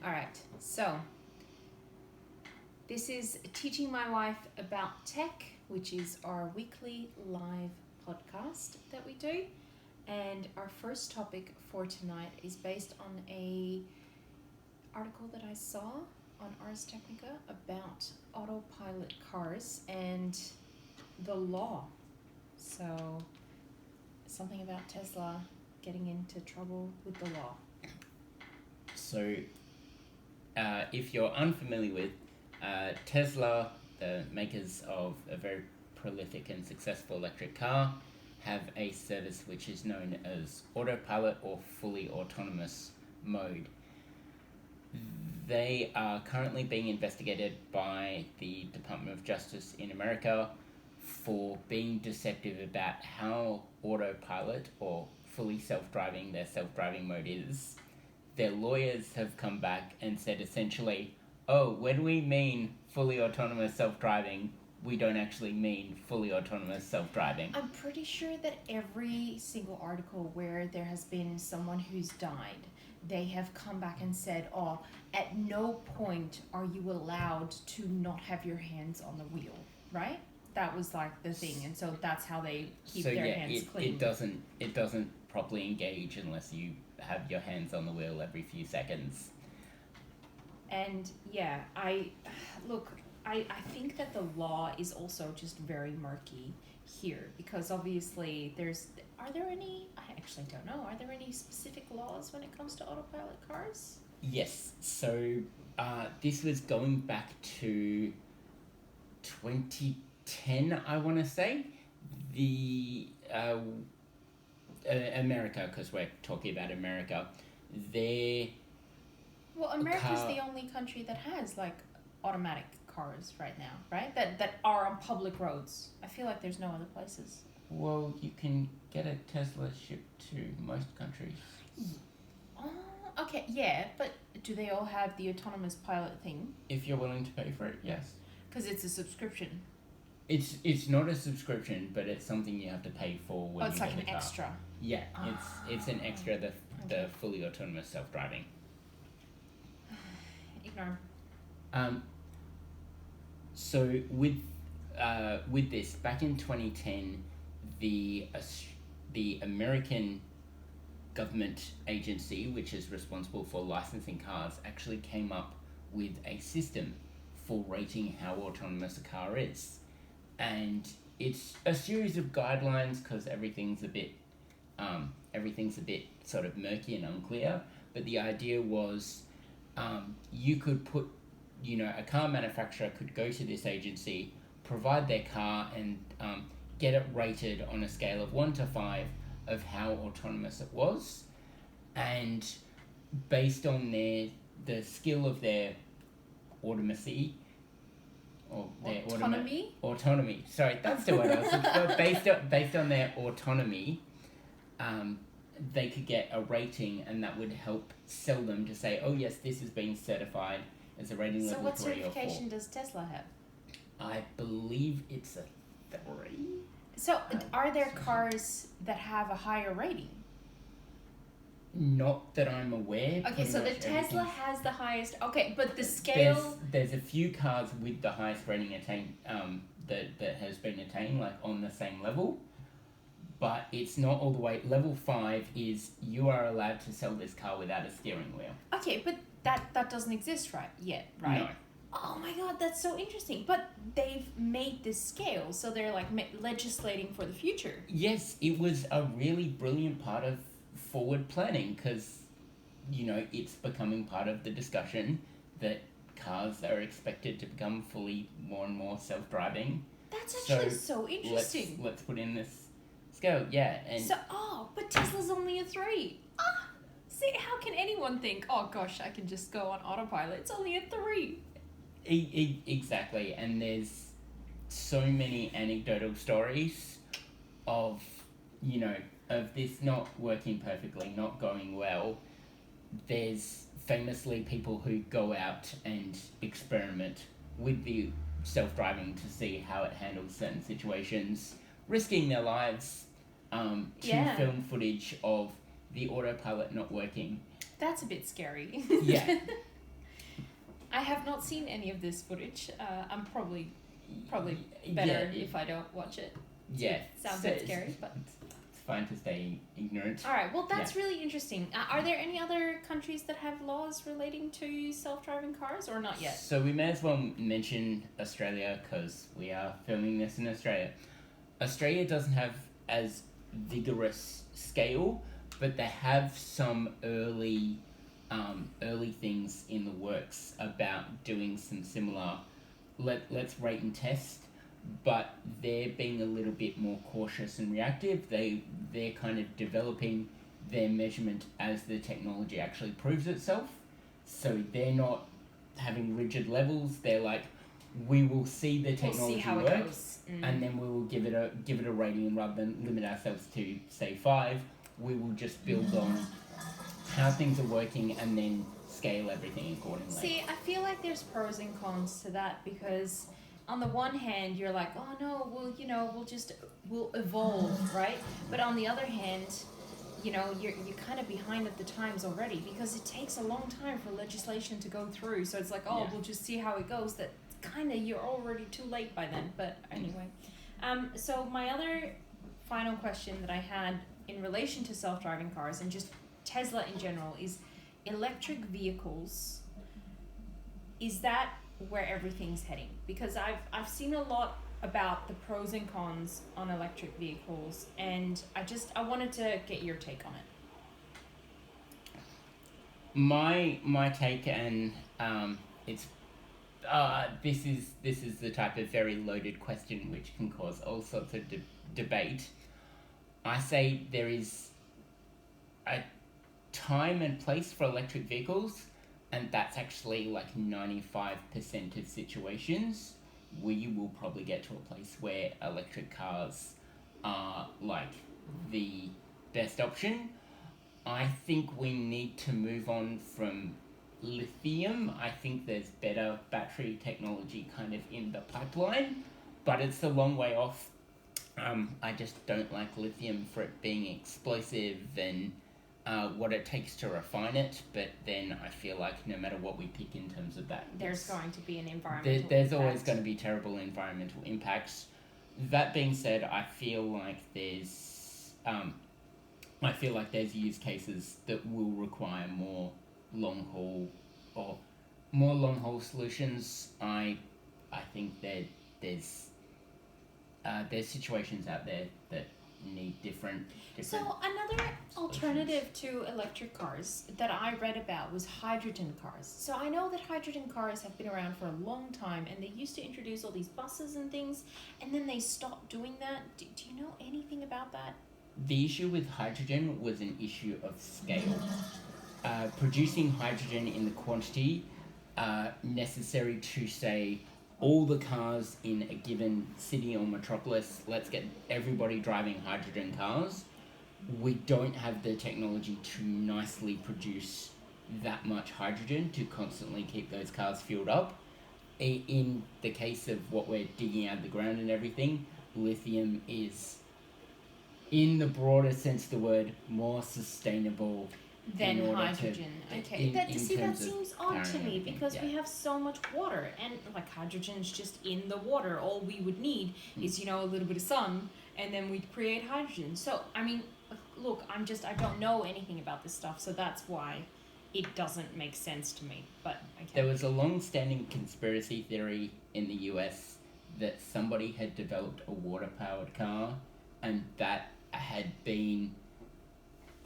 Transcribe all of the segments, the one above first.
All right, so this is Teaching My Wife About Tech, which is our weekly live podcast that we do. And our first topic for tonight is based on a article that I saw on Ars Technica about autopilot cars and the law. So something about Tesla getting into trouble with the law. So, if you're unfamiliar with Tesla, the makers of a very prolific and successful electric car, have a service which is known as autopilot or fully autonomous mode. They are currently being investigated by the Department of Justice in America for being deceptive about how autopilot or fully self-driving their self-driving mode is. Their lawyers have come back and said essentially, when we mean fully autonomous self-driving, we don't actually mean fully autonomous self-driving. I'm pretty sure that every single article where there has been someone who's died, they have come back and said, at no point are you allowed to not have your hands on the wheel, right? That was like the thing, and so that's how they keep their hands clean. It doesn't properly engage unless you have your hands on the wheel every few seconds. And yeah, I think that the law is also just very murky here, because obviously are there any specific laws when it comes to autopilot cars? Yes, so this was going back to 2010, I want to say. The America, because we're talking about America, America's the only country that has like automatic cars right now, right? That are on public roads. I feel like there's no other places. Well, you can get a Tesla shipped to most countries. Okay, yeah, but do they all have the autonomous pilot thing? If you're willing to pay for it, yes. Because it's a subscription. It's not a subscription, but it's something you have to pay for when you get the car. It's like an extra. Yeah, it's an extra, the fully autonomous self-driving. Ignore. So with this, back in 2010, the American government agency, which is responsible for licensing cars, actually came up with a system for rating how autonomous a car is. And it's a series of guidelines because everything's a bit sort of murky and unclear. But the idea was you could put, a car manufacturer could go to this agency, provide their car, and get it rated on a scale of 1 to 5 of how autonomous it was. And based on the skill of their autonomy. Autonomy. Sorry, that's the word I was looking for. Based on their autonomy, they could get a rating, and that would help sell them to say, oh yes, this is being certified as a rating level 3 or 4. So what certification does Tesla have? I believe it's a 3. So are there cars that have a higher rating? Not that I'm aware. Okay, so the Tesla has the highest. Okay, but the scale. There's a few cars with the highest rating attained. That has been attained, like on the same level, but it's not all the way. Level 5 is you are allowed to sell this car without a steering wheel. Okay, but that doesn't exist yet, right? No. Oh my god, that's so interesting. But they've made this scale, so they're like legislating for the future. Yes, it was a really brilliant part of forward planning because, it's becoming part of the discussion that cars are expected to become fully more and more self-driving. That's actually so interesting. Let's put in this scale, yeah. And but Tesla's only a 3. See, how can anyone think, oh gosh, I can just go on autopilot? It's only a 3. Exactly, and there's so many anecdotal stories of this not working perfectly, not going well. There's famously people who go out and experiment with the self-driving to see how it handles certain situations, risking their lives to film footage of the autopilot not working. That's a bit scary. Yeah. I have not seen any of this footage. I'm probably better if I don't watch it. Yeah. It sounds a bit scary, but it's fine to stay ignorant. all right. Well, that's really interesting. Are there any other countries that have laws relating to self-driving cars, or not yet? So we may as well mention Australia because we are filming this in Australia. Australia doesn't have as vigorous scale, but they have some early things in the works about doing some similar let's rate and test, but they're being a little bit more cautious and reactive. They're kind of developing their measurement as the technology actually proves itself. So they're not having rigid levels. They're like, we will see the technology see how work, it goes. and then we will give it a rating, and rather than limit ourselves to say 5, we will just build on how things are working and then scale everything accordingly. See, I feel like there's pros and cons to that, because on the one hand, you're like, oh no, well, we'll evolve, right? But on the other hand, you're kind of behind at the times already, because it takes a long time for legislation to go through. So it's like, we'll just see how it goes. That kind of, you're already too late by then. But anyway, so my other final question that I had in relation to self-driving cars and just Tesla in general is electric vehicles. Is that where everything's heading? Because I've seen a lot about the pros and cons on electric vehicles, and I wanted to get your take on it. My take, and it's this is the type of very loaded question which can cause all sorts of debate. I say there is a time and place for electric vehicles, and that's actually like 95% of situations. We will probably get to a place where electric cars are like the best option. I think we need to move on from lithium. I think there's better battery technology kind of in the pipeline, but it's a long way off. I just don't like lithium for it being explosive and what it takes to refine it, but then I feel like no matter what we pick in terms of that, there's going to be an environmental there's impact. Always going to be terrible environmental impacts. That being said, I feel like there's use cases that will require more long haul solutions. I think that there's situations out there that need different. So another alternative to electric cars that I read about was hydrogen cars. So I know that hydrogen cars have been around for a long time, and they used to introduce all these buses and things, and then they stopped doing that. Do you know anything about that? The issue with hydrogen was an issue of scale. Producing hydrogen in the quantity necessary to, say, all the cars in a given city or metropolis, let's get everybody driving hydrogen cars. We don't have the technology to nicely produce that much hydrogen to constantly keep those cars fueled up. In the case of what we're digging out of the ground and everything, lithium is, in the broader sense of the word, more sustainable than hydrogen. That seems odd to me, because we have so much water, and like hydrogen's just in the water. All we would need is a little bit of sun, and then we'd create hydrogen. So I mean, look, I don't know anything about this stuff, so that's why it doesn't make sense to me. But there was a long-standing conspiracy theory in the US that somebody had developed a water-powered car, and that had been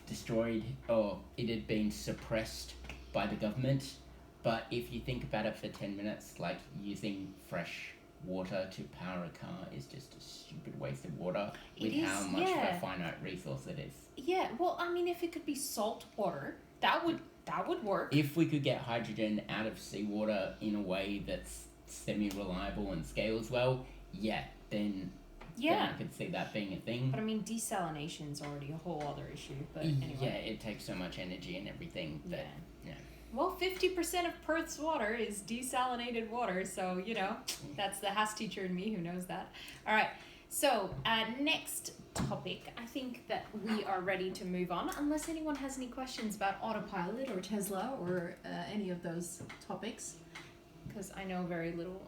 destroyed, or it had been suppressed by the government. But if you think about it for 10 minutes, like using fresh water to power a car is just a stupid waste of water how much of a finite resource it is. Yeah, well, I mean, if it could be salt water, that would work. If we could get hydrogen out of seawater in a way that's semi-reliable and scales well, then I could see that being a thing. But I mean, desalination's already a whole other issue. But anyway. Yeah, it takes so much energy and everything. That, Well, 50% of Perth's water is desalinated water, so that's the Haas teacher in me who knows that. All right. So next topic, I think that we are ready to move on, unless anyone has any questions about autopilot or Tesla or any of those topics. because I know very little.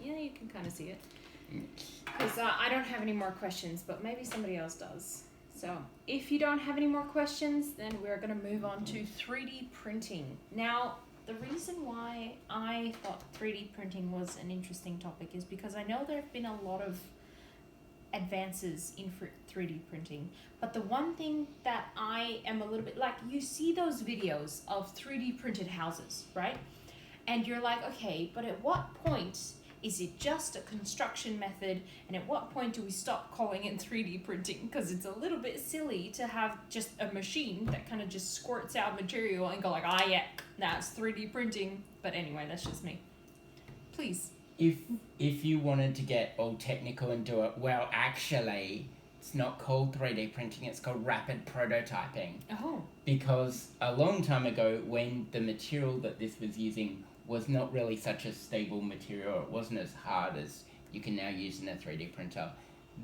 Yeah, you can kind of see it. Because I don't have any more questions, but maybe somebody else does. So if you don't have any more questions, then we're going to move on to 3D printing. Now, the reason why I thought 3D printing was an interesting topic is because I know there have been a lot of advances in 3D printing, but the one thing that I am a little bit like, you see those videos of 3D printed houses, right? And you're like, okay, but at what point is it just a construction method, and at what point do we stop calling it 3D printing? Because it's a little bit silly to have just a machine that kind of just squirts out material and go like, yeah, that's 3D printing. But anyway, that's just me. Please. If you wanted to get all technical and do it, well, actually, it's not called 3D printing, it's called rapid prototyping. Oh. Because a long time ago, when the material that this was using was not really such a stable material, it wasn't as hard as you can now use in a 3D printer,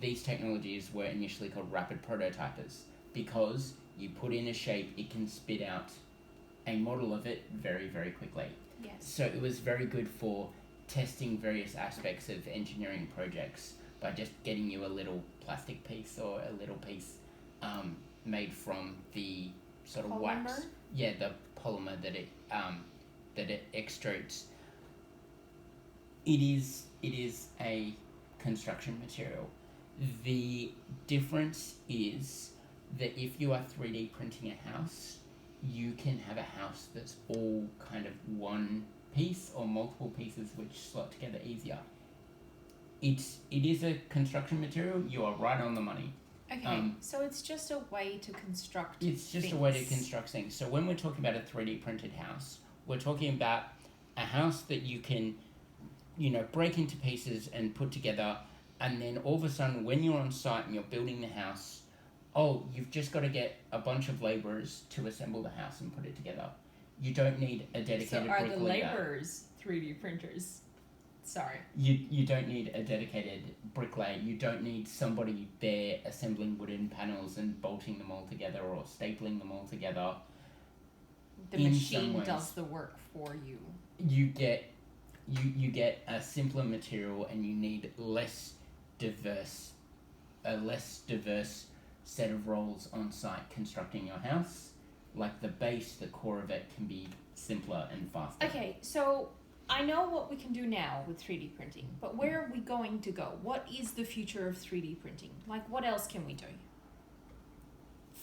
these technologies were initially called rapid prototypers, because you put in a shape, it can spit out a model of it very, very quickly. Yes. So it was very good for testing various aspects of engineering projects by just getting you a little plastic piece or a little piece made from the sort of polymer? wax. Yeah, the polymer that it extrudes. It is a construction material. The difference is that if you are 3D printing a house, you can have a house that's all kind of one piece or multiple pieces which slot together easier. It is a construction material. You are right on the money. Okay, so it's just a way to construct It's just a way to construct things. So when we're talking about a 3D printed house, we're talking about a house that you can, break into pieces and put together, and then all of a sudden when you're on site and you're building the house, you've just got to get a bunch of labourers to assemble the house and put it together. You don't need a dedicated bricklayer. So are the labourers 3D printers? Sorry. You don't need a dedicated bricklayer. You don't need somebody there assembling wooden panels and bolting them all together or stapling them all together. The machine does the work for you. You get a simpler material, and you need a less diverse set of roles on site constructing your house. Like the base, the core of it can be simpler and faster. Okay, so I know what we can do now with 3D printing, but where are we going to go? What is the future of 3D printing? Like, what else can we do?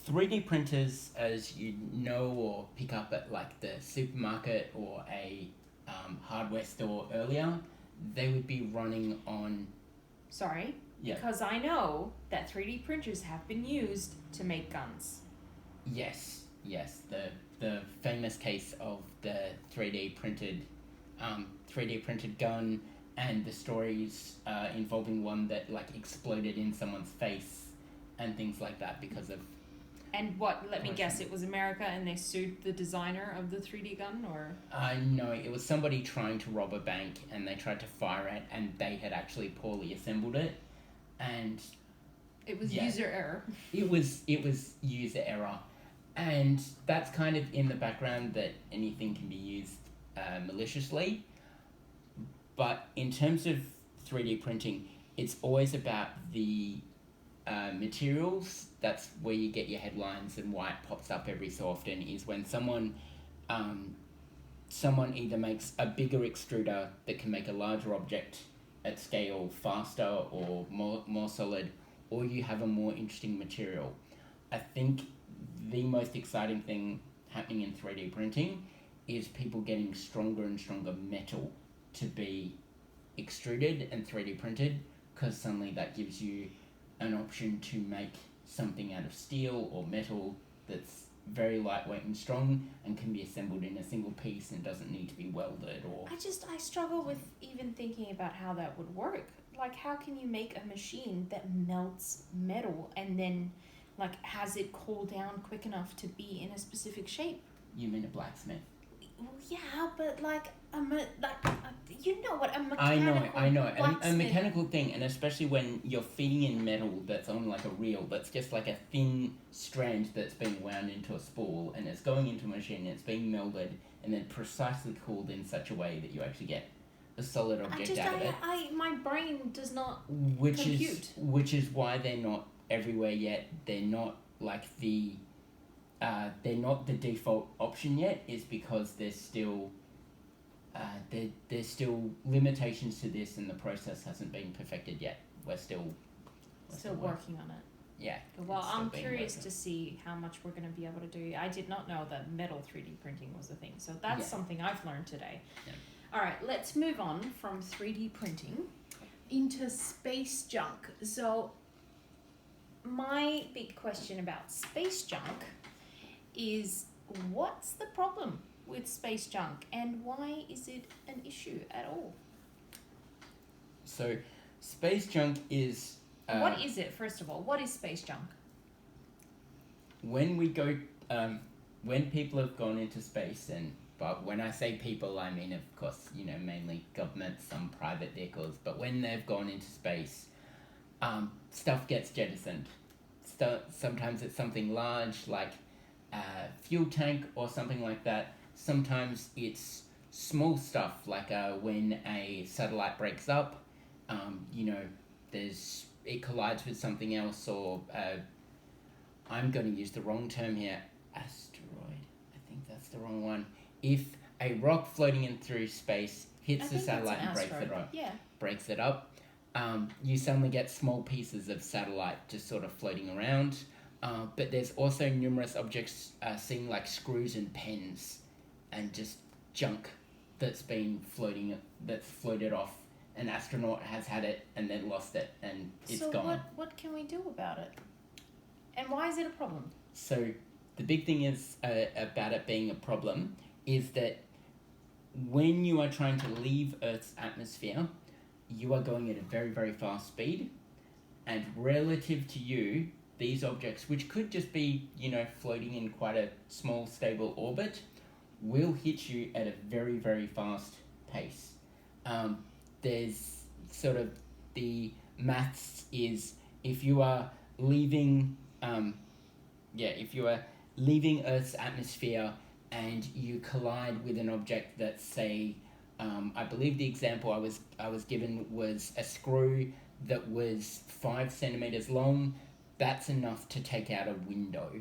3D printers, as you know or pick up at like the supermarket or a hardware store earlier, they would be running on... Sorry? Yeah. Because I know that 3D printers have been used to make guns. Yes. The famous case of the 3D printed gun, and the stories involving one that like exploded in someone's face and things like that because of... And what, let me guess, it was America and they sued the designer of the 3D gun, or? No, it was somebody trying to rob a bank and they tried to fire it and they had actually poorly assembled it, and... It was user error. It was user error. And that's kind of in the background that anything can be used maliciously. But in terms of 3D printing, it's always about the materials. That's where you get your headlines, and why it pops up every so often is when someone either makes a bigger extruder that can make a larger object at scale faster or more solid, or you have a more interesting material. I think the most exciting thing happening in 3D printing is people getting stronger and stronger metal to be extruded and 3D printed, because suddenly that gives you an option to make something out of steel or metal that's very lightweight and strong and can be assembled in a single piece and doesn't need to be welded or... I struggle with even thinking about how that would work. Like, how can you make a machine that melts metal and then like has it cool down quick enough to be in a specific shape? You mean a blacksmith? Well, yeah, but you know what, a mechanical I know. blacksmith. A mechanical thing, and especially when you're feeding in metal that's on like a reel, that's just like a thin strand that's being wound into a spool, and it's going into a machine, it's being melded, and then precisely cooled in such a way that you actually get a solid object out of it. My brain does not Which compute. is why they're not everywhere yet. They're not like they're not the default option yet. Is because there's still limitations to this, and the process hasn't been perfected yet. We're still working on it. Yeah. Well, I'm curious to see how much we're going to be able to do. I did not know that metal 3D printing was a thing, so that's something I've learned today. Yeah. All right, let's move on from 3D printing into space junk. So my big question about space junk is, what's the problem with space junk, and why is it an issue at all? So space junk is... what is it, first of all? What is space junk? When we go... when people have gone into space, but when I say people, I mean, of course, mainly governments, some private vehicles, but when they've gone into space, stuff gets jettisoned. Sometimes it's something large, like a fuel tank or something like that. Sometimes it's small stuff, like when a satellite breaks up, it collides with something else, or I'm going to use the wrong term here, asteroid. I think that's the wrong one. If a rock floating in through space hits the satellite and breaks it up, you suddenly get small pieces of satellite just sort of floating around. But there's also numerous objects seen like screws and pens and just junk that's floated off. An astronaut has had it and then lost it, and it's gone. So what can we do about it? And why is it a problem? So the big thing is about it being a problem is that when you are trying to leave Earth's atmosphere, you are going at a very, very fast speed, and relative to you, these objects, which could just be, floating in quite a small, stable orbit, will hit you at a very, very fast pace. There's sort of the maths is if you are leaving Earth's atmosphere and you collide with an object that's, say, I believe the example I was given was a screw that was 5 centimeters long. That's enough to take out a window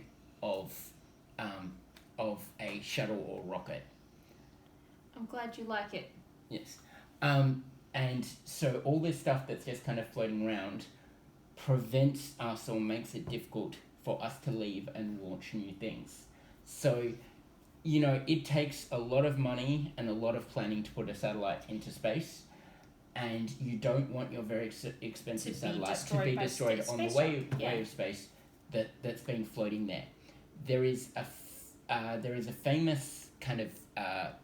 of a shuttle or rocket. I'm glad you like it. Yes. And so all this stuff that's just kind of floating around prevents us or makes it difficult for us to leave and launch new things. So, it takes a lot of money and a lot of planning to put a satellite into space, and you don't want your very expensive satellite to be destroyed on the way of space that's been floating there. There is a famous kind of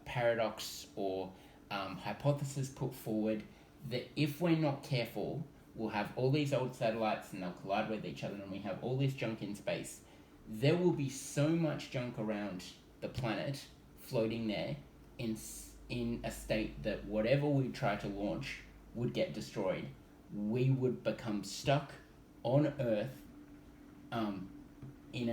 paradox or hypothesis put forward that if we're not careful, we'll have all these old satellites and they'll collide with each other, and we have all this junk in space. There will be so much junk around the planet floating there in a state that whatever we try to launch would get destroyed. We would become stuck on Earth in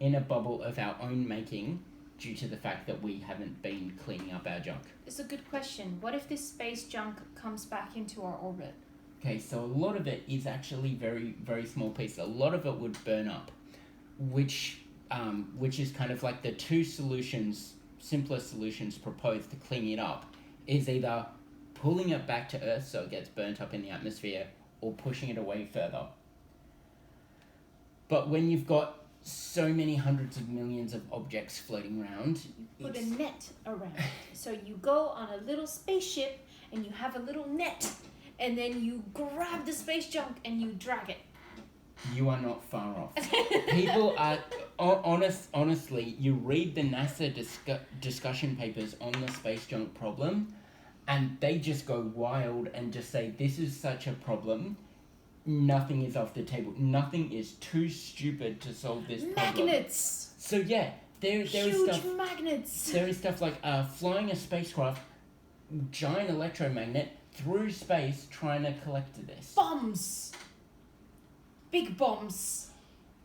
a bubble of our own making, due to the fact that we haven't been cleaning up our junk. It's a good question. What if this space junk comes back into our orbit? Okay, so a lot of it is actually very, very small pieces. A lot of it would burn up, which is kind of like the two simplest solutions proposed to clean it up, is either pulling it back to Earth so it gets burnt up in the atmosphere, or pushing it away further. But when you've got so many hundreds of millions of objects floating around, you put a net around. So you go on a little spaceship and you have a little net, and then you grab the space junk and you drag it. You are not far off. People are honestly, you read the NASA discussion papers on the space junk problem, and they just go wild and just say, this is such a problem. Nothing is off the table. Nothing is too stupid to solve this problem. Magnets! So yeah, there is stuff... Huge magnets! There is stuff like flying a spacecraft, giant electromagnet, through space trying to collect this. Bombs! Big bombs!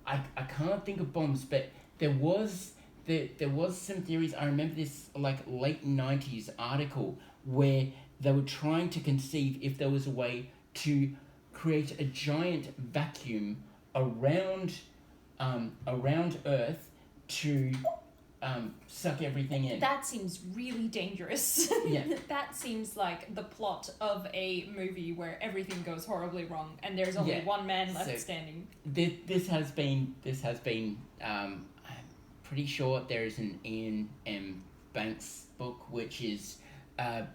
I can't think of bombs, but there was there was some theories. I remember this like late 90s article where they were trying to conceive if there was a way to create a giant vacuum around Earth to suck everything in. That seems really dangerous. Yeah. That seemes like the plot of a movie where everything goes horribly wrong and there's only one man left standing. This has been I'm pretty sure there is an Ian M. Banks book, which is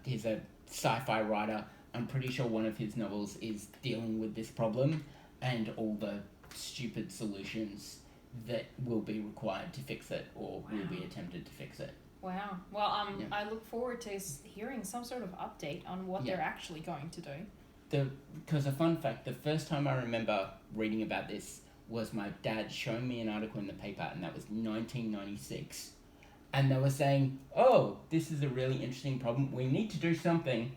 he's a sci-fi writer. I'm pretty sure one of his novels is dealing with this problem and all the stupid solutions that will be required to fix it or will be attempted to fix it. Wow. Well, I look forward to hearing some sort of update on what they're actually going to do. Because a fun fact, the first time I remember reading about this was my dad showing me an article in the paper, and that was 1996. And they were saying, oh, this is a really interesting problem. We need to do something.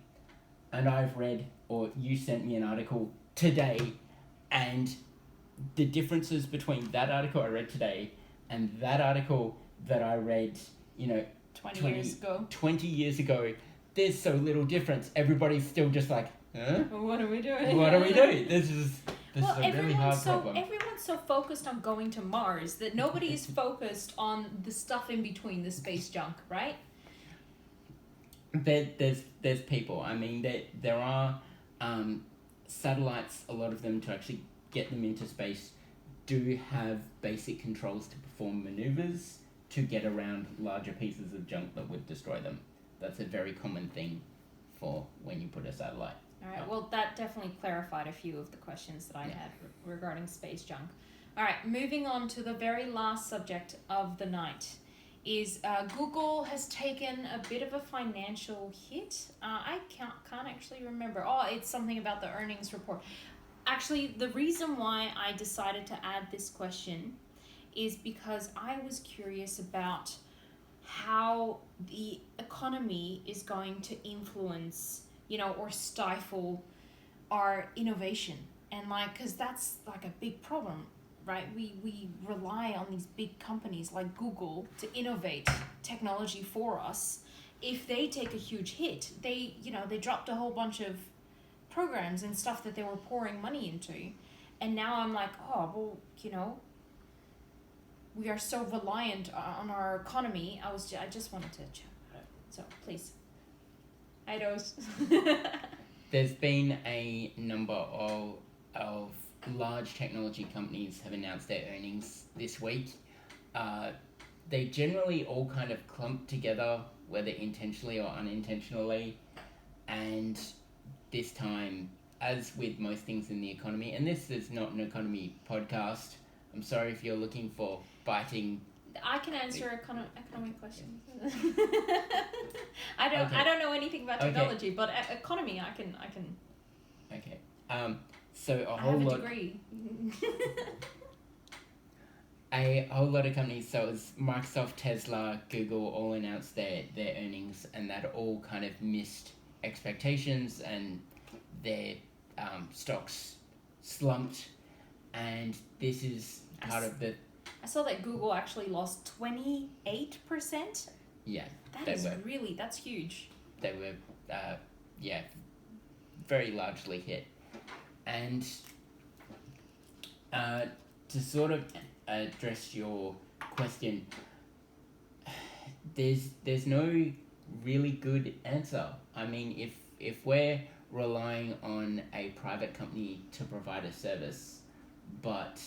And I've read, or you sent me an article today, and the differences between that article I read today and that article that I read, 20 years ago, there's so little difference. Everybody's still just like, huh? Well, what are we doing? What do we do? This is a really hard problem. Everyone's so focused on going to Mars that nobody is focused on the stuff in between, the space junk, right? There's people. I mean, there are satellites, a lot of them to actually get them into space, do have basic controls to perform maneuvers to get around larger pieces of junk that would destroy them. That's a very common thing for when you put a satellite. All right, well, that definitely clarified a few of the questions that I had regarding space junk. All right, moving on to the very last subject of the night is Google has taken a bit of a financial hit. I can't actually remember. Oh, it's something about the earnings report. Actually, the reason why I decided to add this question is because I was curious about how the economy is going to influence, or stifle our innovation. And because that's like a big problem, right? We rely on these big companies like Google to innovate technology for us. If they take a huge hit, they dropped a whole bunch of programs and stuff that they were pouring money into, and now I'm like, oh well, we are so reliant on our economy. I just wanted to chat about it, so please. I don't. There's been a number of large technology companies have announced their earnings this week. They generally all kind of clump together, whether intentionally or unintentionally, and this time, as with most things in the economy, and this is not an economy podcast, I'm sorry if you're looking for biting. I can answer economic questions. I don't know anything about technology, but economy I can. Okay. So I have a degree. A whole lot of companies, so it was Microsoft, Tesla, Google, all announced their earnings, and that all kind of missed expectations, and their stocks slumped, and this is part of the... I saw that Google actually lost 28%. Yeah. That's huge. They were, very largely hit. And to sort of address your question, there's no really good answer. I mean, if we're relying on a private company to provide a service, but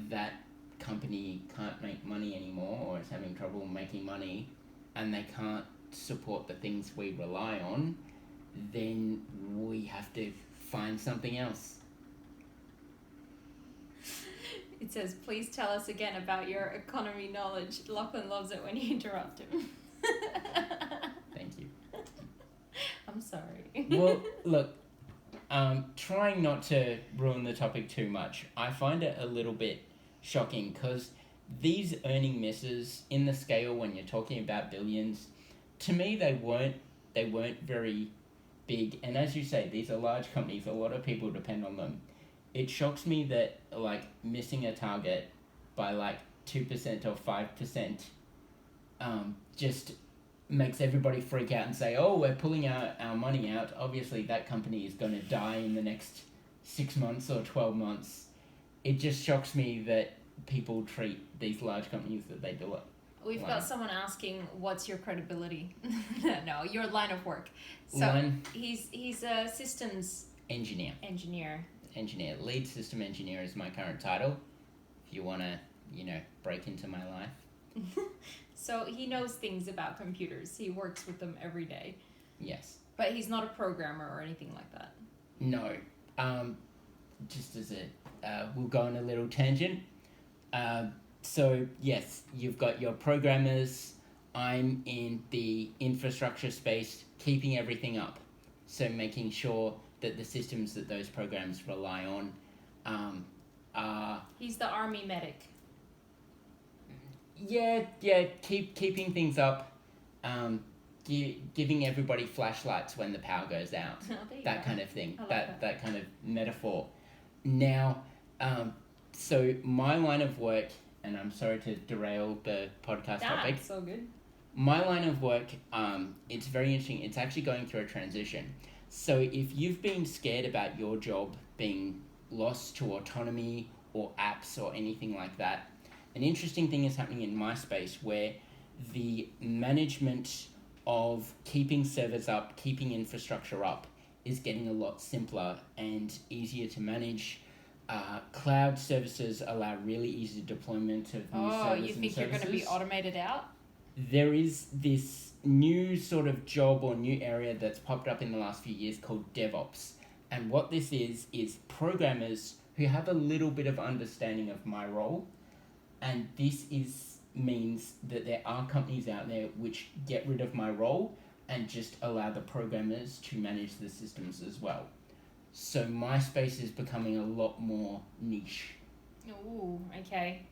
that company can't make money anymore or is having trouble making money, and they can't support the things we rely on, then we have to find something else. It says, please tell us again about your economy knowledge. Lachlan loves it when you interrupt him. Thank you. I'm sorry. Well, look, trying not to ruin the topic too much, I find it a little bit shocking because these earning misses in the scale when you're talking about billions, to me they weren't very big. And as you say, these are large companies, a lot of people depend on them. It shocks me that missing a target by 2% or 5% just makes everybody freak out and say, oh, we're pulling our money out. Obviously, that company is going to die in the next 6 months or 12 months. It just shocks me that people treat these large companies that they do it. We've got someone asking, what's your credibility? No, your line of work. So he's a systems engineer. Lead system engineer is my current title. If you want to, break into my life. So he knows things about computers. He works with them every day. Yes. But he's not a programmer or anything like that. No. Just as we'll go on a little tangent. So yes, you've got your programmers. I'm in the infrastructure space, keeping everything up. So making sure that the systems that those programs rely on are... He's the army medic. Yeah, keeping things up, giving everybody flashlights when the power goes out, that kind of thing, that kind of metaphor. Now, so my line of work, and I'm sorry to derail the podcast topic. That's so good. My line of work, it's very interesting. It's actually going through a transition. So if you've been scared about your job being lost to autonomy or apps or anything like that, an interesting thing is happening in my space where the management of keeping servers up, keeping infrastructure up is getting a lot simpler and easier to manage. Cloud services allow really easy deployment of new servers and services. Oh, you think you're going to be automated out? There is this new sort of job or new area that's popped up in the last few years called DevOps. And what this is programmers who have a little bit of understanding of my role. And this means that there are companies out there which get rid of my role and just allow the programmers to manage the systems as well. So my space is becoming a lot more niche. Ooh, okay.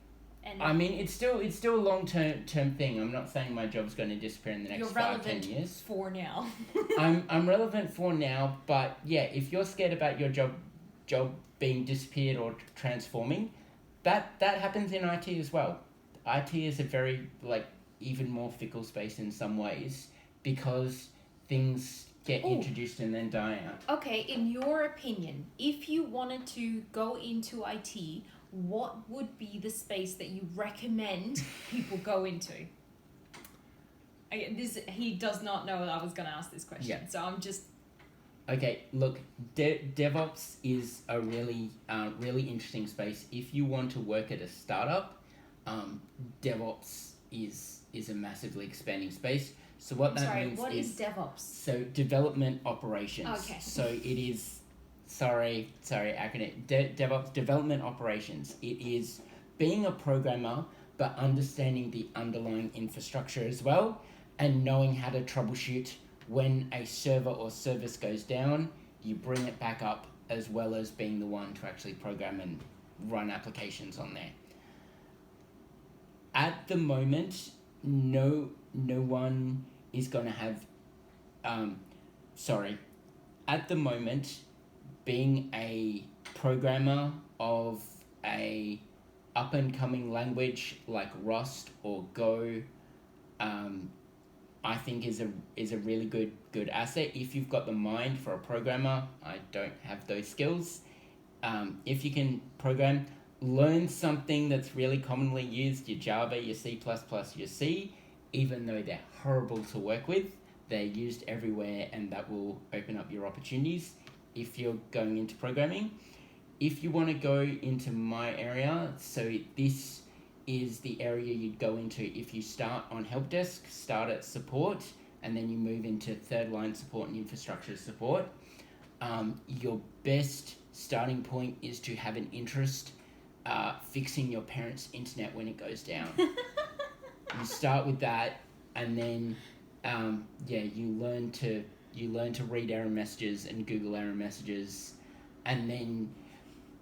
And I mean, it's still a long-term thing. I'm not saying my job's going to disappear in the next 5-10 years. You're relevant for now. I'm relevant for now, but yeah, if you're scared about your job being disappeared or transforming, that happens in IT as well. IT is a very even more fickle space in some ways because things get introduced and then die out. Okay, in your opinion, if you wanted to go into IT, what would be the space that you recommend people go into? He does not know that I was going to ask this question, so I'm just... Okay, look, DevOps is a really interesting space. If you want to work at a startup, DevOps is a massively expanding space. So what means what is DevOps? So development operations. Okay. So it is, sorry, acronym. DevOps, development operations. It is being a programmer, but understanding the underlying infrastructure as well, and knowing how to troubleshoot when a server or service goes down, you bring it back up, as well as being the one to actually program and run applications on there. At the moment, no one is going to have... At the moment, being a programmer of a up-and-coming language like Rust or Go... I think is a really good asset. If you've got the mind for a programmer, I don't have those skills. If you can program, learn something that's really commonly used, your Java, your C++, your C, even though they're horrible to work with, they're used everywhere and that will open up your opportunities if you're going into programming. If you want to go into my area, so this is the area you'd go into if you start on help desk, start at support, and then you move into third line support and infrastructure support. Your best starting point is to have an interest fixing your parents' internet when it goes down. You start with that, and then you learn to read error messages and Google error messages, and then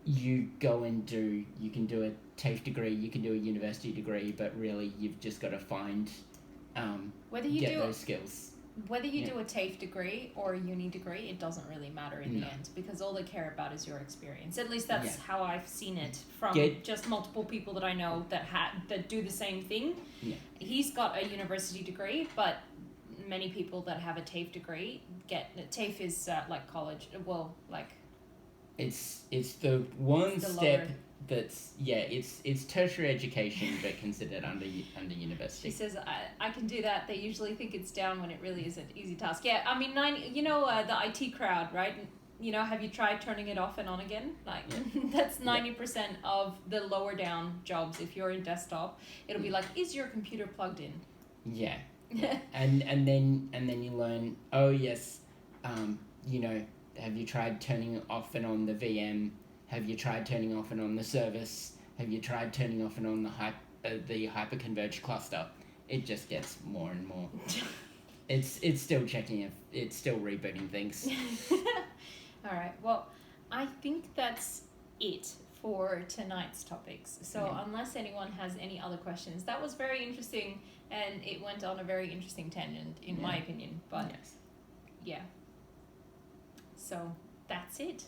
you go and you can do a TAFE degree, you can do a university degree, but really you've just got to find, whether you get do those skills. Whether you Yeah. do a TAFE degree or a uni degree, it doesn't really matter in the No. end, because all they care about is your experience. At least that's Yeah. how I've seen it from just multiple people that I know that do the same thing. Yeah. He's got a university degree, but many people that have a TAFE degree TAFE is like college. Well, like It's the one it's the step lower. that's it's tertiary education but considered under university. She says, I can do that. They usually think it's down when it really is an easy task. Yeah, I mean, the IT crowd, right? Have you tried turning it off and on again? Like, that's 90% of the lower down jobs. If you're in desktop, it'll be like, is your computer plugged in? Yeah. and then you learn, oh yes, have you tried turning off and on the VM? Have you tried turning off and on the service? Have you tried turning off and on the hyperconverged cluster? It just gets more and more. It's still checking if it's still rebooting things. All right. Well, I think that's it for tonight's topics. So unless anyone has any other questions, that was very interesting, and it went on a very interesting tangent in my opinion. But yeah. So that's it.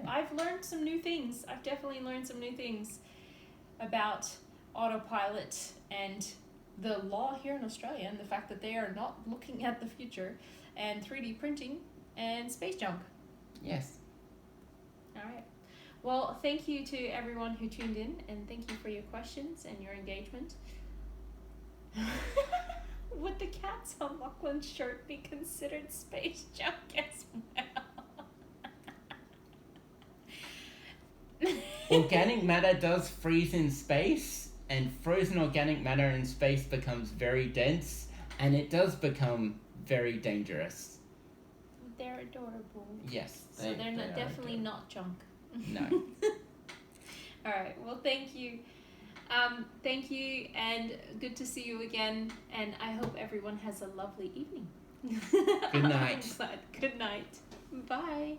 I've learned some new things. I've definitely learned some new things about autopilot and the law here in Australia, and the fact that they are not looking at the future, and 3D printing and space junk. Yes. All right. Well, thank you to everyone who tuned in, and thank you for your questions and your engagement. Would the cats on Lachlan's shirt be considered space junk as well? Organic matter does freeze in space, and frozen organic matter in space becomes very dense, and it does become very dangerous. They're adorable. Yes. So they're definitely not junk. No. All right. Well, thank you. Thank you, and good to see you again. And I hope everyone has a lovely evening. Good night. Good night. Bye.